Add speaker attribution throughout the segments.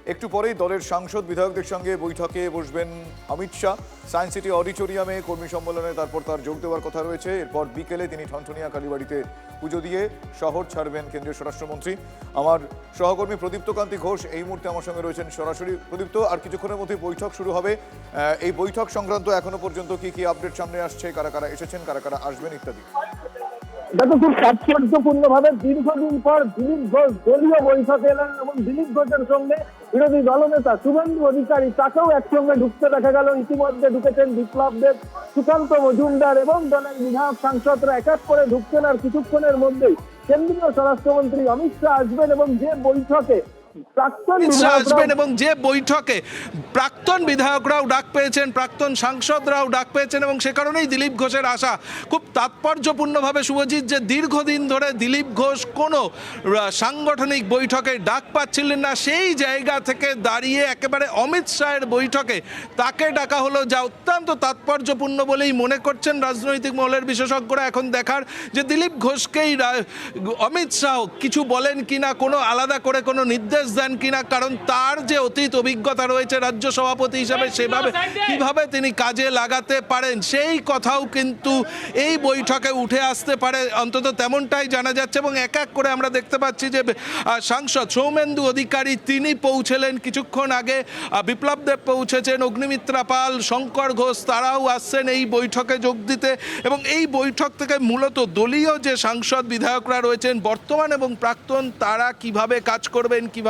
Speaker 1: একটু পরেই দলের সাংসদ বিধায়কদের সঙ্গে বৈঠকে বসবেন অমিত শাহ। সায়েন্স সিটি অডিটোরিয়ামে কর্মী সম্মেলনে তারপর তার যোগ দেওয়ার কথা রয়েছে। এরপর বিকেলে তিনি ঠনঠনিয়া কালীবাড়িতে পুজো দিয়ে শহর ছাড়বেন কেন্দ্রীয় স্বরাষ্ট্রমন্ত্রী। আমার সহকর্মী প্রদীপ্ত কান্তি ঘোষ এই মুহূর্তে আমার সঙ্গে রয়েছেন সরাসরি। প্রদীপ্ত, আর কিছুক্ষণের মধ্যে বৈঠক শুরু হবে। এই বৈঠক সংক্রান্ত এখনো পর্যন্ত কি কি আপডেট সামনে আসছে, কারা কারা এসেছেন, কারা কারা আসবেন ইত্যাদি?
Speaker 2: দেখো, খুব তাৎপর্যপূর্ণভাবে দীর্ঘদিন পর দিলীপ ঘোষ দলীয় বৈঠকে এলেন এবং দিলীপ ঘোষের সঙ্গে বিরোধী দলনেতা শুভেন্দু অধিকারী তাকেও একসঙ্গে ঢুকতে দেখা গেল। ইতিমধ্যে ঢুকেছেন বিপ্লব দেব, সুকান্ত মজুমদার এবং দলের বিধায়ক সাংসদরা এক এক করে ঢুকছেন। আর কিছুক্ষণের মধ্যেই কেন্দ্রীয় স্বরাষ্ট্রমন্ত্রী অমিত শাহ আসবেন এবং যে বৈঠকে
Speaker 3: প্রাক্তন বিধায়করাও ডাক পেয়েছেন, প্রাক্তন সাংসদরাও ডাক পেয়েছেন এবং সে কারণেই দিলীপ ঘোষের আসা খুব তাৎপর্যপূর্ণভাবে শুভজিৎ, যে দীর্ঘদিন ধরে দিলীপ ঘোষ কোনো সাংগঠনিক বৈঠকে ডাক পাচ্ছিলেন না, সেই জায়গা থেকে দাঁড়িয়ে একেবারে অমিত শাহের বৈঠকে তাকে ডাকা হলো, যা অত্যন্ত তাৎপর্যপূর্ণ বলেই মনে করছেন রাজনৈতিক মহলের বিশেষজ্ঞরা। এখন দেখার যে দিলীপ ঘোষকেই অমিত শাহ কিছু বলেন কিনা, কোনো আলাদা করে কোনো নির্দেশ দেন কিনা, কারণ তার যে অতীত অভিজ্ঞতা রয়েছে রাজ্য সভাপতি হিসাবে, সেভাবে কিভাবে তিনি কাজে লাগাতে পারেন সেই কথাও কিন্তু এই বৈঠকে উঠে আসতে পারে, অন্তত তেমনটাই জানা যাচ্ছে। এবং এক এক করে আমরা দেখতে পাচ্ছি যে সাংসদ সৌমেন্দু অধিকারী তিনি পৌঁছলেন কিছুক্ষণ আগে, বিপ্লব দেব পৌঁছেছেন, অগ্নিমিত্রা পাল, শঙ্কর ঘোষ তারাও আসছেন এই বৈঠকে যোগ দিতে। এবং এই বৈঠক থেকে মূলত দলীয় যে সাংসদ বিধায়করা রয়েছেন বর্তমান এবং প্রাক্তন, তারা কিভাবে কাজ করবেন, কিভাবে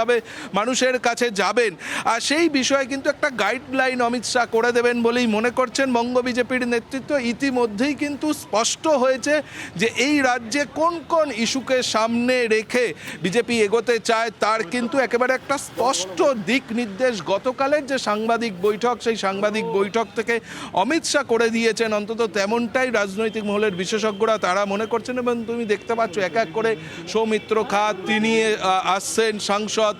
Speaker 3: মানুষের কাছে যাবেন, আর সেই বিষয়ে কিন্তু একটা গাইডলাইন অমিত শাহ করে দেবেন বলেই মনে করছেন বঙ্গ বিজেপির নেতৃত্ব। ইতিমধ্যেই কিন্তু স্পষ্ট হয়েছে যে এই রাজ্যে কোন কোন ইস্যুকে সামনে রেখে বিজেপি এগোতে চায়, তার কিন্তু একেবারে একটা স্পষ্ট দিক নির্দেশ গতকালের যে সাংবাদিক বৈঠক, সেই সাংবাদিক বৈঠক থেকে অমিত শাহ করে দিয়েছেন, অন্তত তেমনটাই রাজনৈতিক মহলের বিশেষজ্ঞরা তারা মনে করছেন। এবং তুমি দেখতে পাচ্ছ এক এক করে সৌমিত্র খা তিনি আসছেন সাংসদ,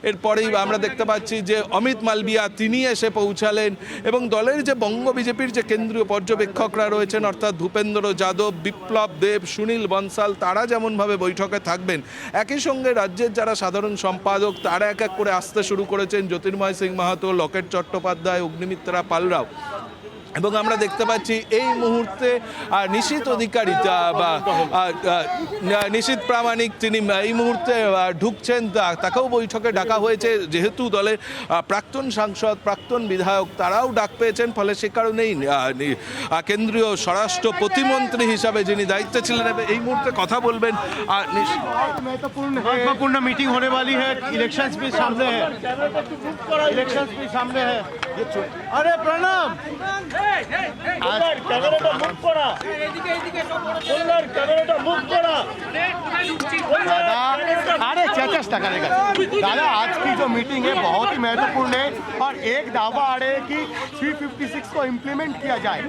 Speaker 3: এরপরেই আমরা দেখতে পাচ্ছি যে অমিত মালবিয়া তিনি এসে পৌঁছালেন। এবং দলের যে বঙ্গ বিজেপির যে কেন্দ্রীয় পর্যবেক্ষকরা রয়েছেন অর্থাৎ ভূপেন্দ্র যাদব, বিপ্লব দেব, সুনীল বনসাল, তারা যেমনভাবে বৈঠকে থাকবেন, একই সঙ্গে রাজ্যের যারা সাধারণ সম্পাদক তারা এক এক করে আসতে শুরু করেছেন, জ্যোতির্ময় সিং মাহাতো, লকেট চট্টোপাধ্যায়, অগ্নিমিত্রা পালরাও। এবং আমরা দেখতে পাচ্ছি এই মুহূর্তে নিশীথ অধিকারী বা নিশীথ প্রামাণিক তিনি এই মুহূর্তে ঢুকছেন, তাকেও বৈঠকে ডাকা হয়েছে। যেহেতু দলের প্রাক্তন সাংসদ, প্রাক্তন বিধায়ক তারাও ডাক পেয়েছেন, ফলে সে কারণেই কেন্দ্রীয় স্বরাষ্ট্র প্রতিমন্ত্রী হিসাবে যিনি দায়িত্বে ছিলেন এই মুহূর্তে কথা বলবেন।
Speaker 4: महत्वपूर्ण मीटिंग होने वाली है, इलेक्शंस भी सामने है, इलेक्शंस भी सामने है। अरे प्रणाम, अरे चेष्टा करेगा दादा। आज की जो मीटिंग है बहुत ही महत्वपूर्ण है और एक दावा आ रहे है कि 356 को इम्प्लीमेंट किया जाए।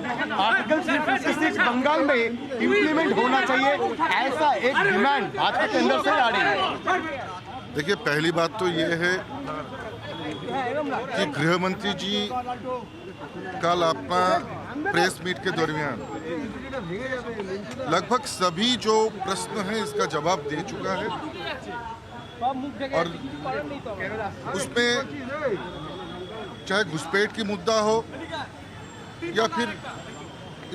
Speaker 4: आर्टिकल 356 बंगाल में इम्प्लीमेंट होना चाहिए, ऐसा एक डिमांड भाजपा के अंदर से आ रही है।
Speaker 5: देखिए, पहली बात तो ये है कि गृह मंत्री जी कल अपना प्रेस मीट के दरमियान लगभग सभी जो प्रश्न हैं इसका जवाब दे चुका है और उसमें चाहे घुसपैठ की मुद्दा हो या फिर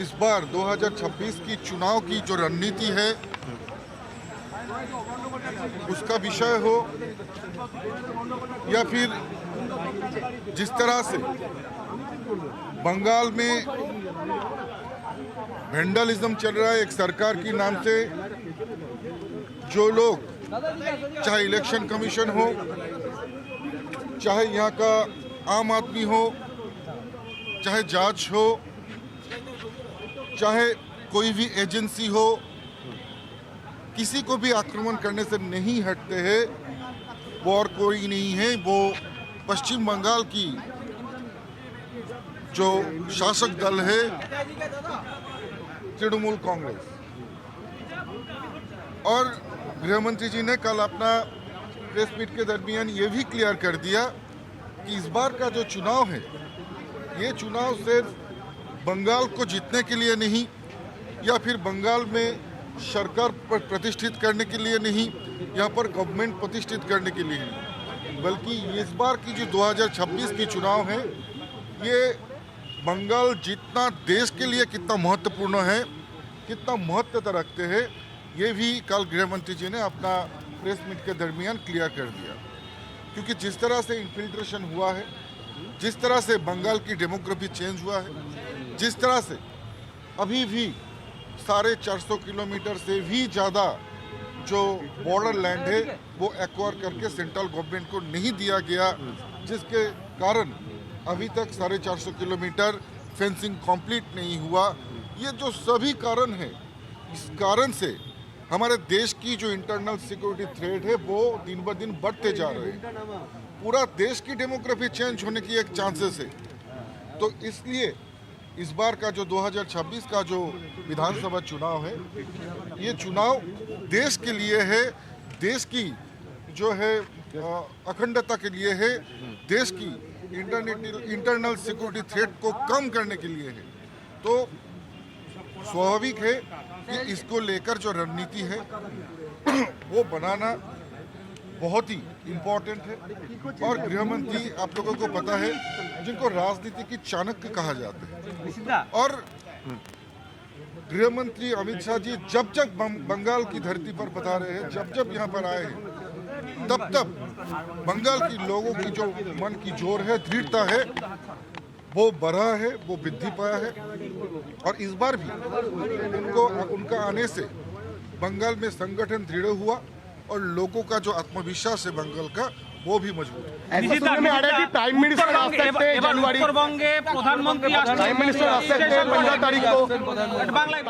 Speaker 5: इस बार 2026 की चुनाव की जो रणनीति है उसका विषय हो, या फिर जिस तरह से बंगाल में वेंडलिज्म चल रहा है एक सरकार की नाम से, जो लोग चाहे इलेक्शन कमीशन हो, चाहे यहाँ का आम आदमी हो, चाहे जांच हो, चाहे कोई भी एजेंसी हो, किसी को भी आक्रमण करने से नहीं हटते हैं। वो और कोई नहीं है, वो पश्चिम बंगाल की जो शासक दल है तृणमूल कांग्रेस। और गृह मंत्री जी ने कल अपना प्रेस मीट के दरमियान ये भी क्लियर कर दिया कि इस बार का जो चुनाव है ये चुनाव सिर्फ बंगाल को जीतने के लिए नहीं, या फिर बंगाल में सरकार पर प्रतिष्ठित करने के लिए नहीं, यहाँ पर गवर्नमेंट प्रतिष्ठित करने के लिए नहीं, बल्कि इस बार की जो 2026 की चुनाव है, ये बंगाल जितना देश के लिए कितना महत्वपूर्ण है, कितना महत्वता रखते हैं, ये भी कल गृह मंत्री जी ने अपना प्रेस मीट के दरमियान क्लियर कर दिया। क्योंकि जिस तरह से इन्फिल्ट्रेशन हुआ है, जिस तरह से बंगाल की डेमोग्राफी चेंज हुआ है, जिस तरह से अभी भी 450 किलोमीटर से भी ज़्यादा जो बॉर्डर लैंड है वो एक्वायर करके सेंट्रल गवर्नमेंट को नहीं दिया गया, जिसके कारण अभी तक 450 किलोमीटर फेंसिंग कंप्लीट नहीं हुआ। ये जो सभी कारण है, इस कारण से हमारे देश की जो इंटरनल सिक्योरिटी थ्रेट है वो दिन ब दिन बढ़ते जा रहे हैं। पूरा देश की डेमोग्राफी चेंज होने की एक चांसेस है। तो इसलिए इस बार का जो 2026 का जो विधानसभा चुनाव है, ये चुनाव देश के लिए है, देश की जो है अखंडता के लिए है, देश की इंटरनल सिक्योरिटी थ्रेट को कम करने के लिए है। तो स्वाभाविक है कि इसको लेकर जो रणनीति है वो बनाना बहुत ही इम्पोर्टेंट है। और गृह मंत्री आप लोगों को पता है, जिनको राजनीति की चाणक्य कहा जाता है, और गृह मंत्री अमित शाह जी जब जब बंगाल की धरती पर पधारे हैं, जब जब यहाँ पर आए हैं, तब तब बंगाल के लोगों की जो मन की जोर है, दृढ़ता है, वो बढ़ा है, वो वृद्धि पाया है। और इस बार भी उनका आने से बंगाल में संगठन दृढ़ हुआ और लोगों का जो आत्मविश्वास है बंगाल का, वो भी मजबूत है।
Speaker 4: ऐसा सुनने में आ रहा है कि प्राइम मिनिस्टर आ सकते हैं जनवरी,
Speaker 6: उत्तरबंगे प्रधानमंत्री
Speaker 4: प्राइम मिनिस्टर आ सकते हैं 15 तारीख को।
Speaker 6: बांग्लाয়